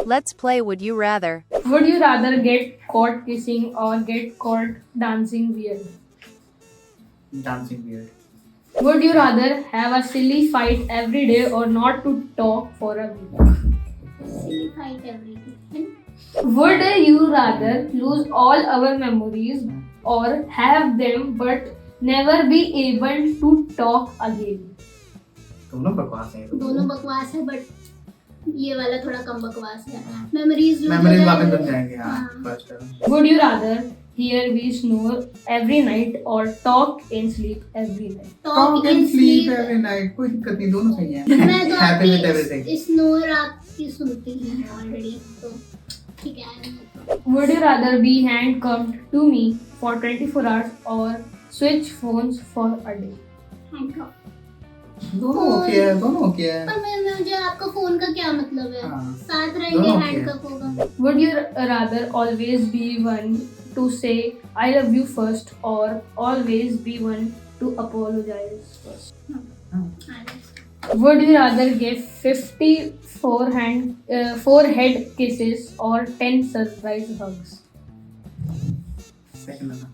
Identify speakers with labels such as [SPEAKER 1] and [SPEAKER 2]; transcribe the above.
[SPEAKER 1] Let's play Would You Rather.
[SPEAKER 2] Would you rather get caught kissing or get caught dancing weird?
[SPEAKER 3] Dancing weird.
[SPEAKER 2] Would you rather have a silly fight every day or not to talk for a week?
[SPEAKER 4] Silly fight every day.
[SPEAKER 2] Would you rather lose all our memories or have them but never be able to talk again?
[SPEAKER 3] दोनों बकवास हैं ये तो।
[SPEAKER 4] दोनों बकवास है but ये वाला थोड़ा कम बकवास है. मेमोरीज
[SPEAKER 3] वापस बन जाएंगे। हाँ
[SPEAKER 4] हाँ.
[SPEAKER 3] बस करो।
[SPEAKER 2] Would you rather hear we snore every night or talk in sleep every night?
[SPEAKER 3] Talk and sleep every night, कोई दिक्कत नहीं, दोनों सही हैं।
[SPEAKER 4] मैं तो
[SPEAKER 3] Happy with everything.
[SPEAKER 4] आपकी स्नोर आपकी सुनती ही हूँ ऑलरेडी, तो ठीक है.
[SPEAKER 2] Would you rather be handcuffed to me for 24 hours or switch phones for a day?
[SPEAKER 4] Handcuff.
[SPEAKER 3] दोनों ओके है, दोनों ओके है।
[SPEAKER 4] पर मुझे आपका फोन का क्या मतलब है?
[SPEAKER 3] हाँ.
[SPEAKER 4] साथ रहेंगे,
[SPEAKER 3] दोनों okay
[SPEAKER 4] हैंडकफ होगा.
[SPEAKER 2] Would you rather always be one to say I love you first or always be one to apologize first? Would you rather give 50 forehead kisses or 10 surprise hugs?
[SPEAKER 3] Second वाला।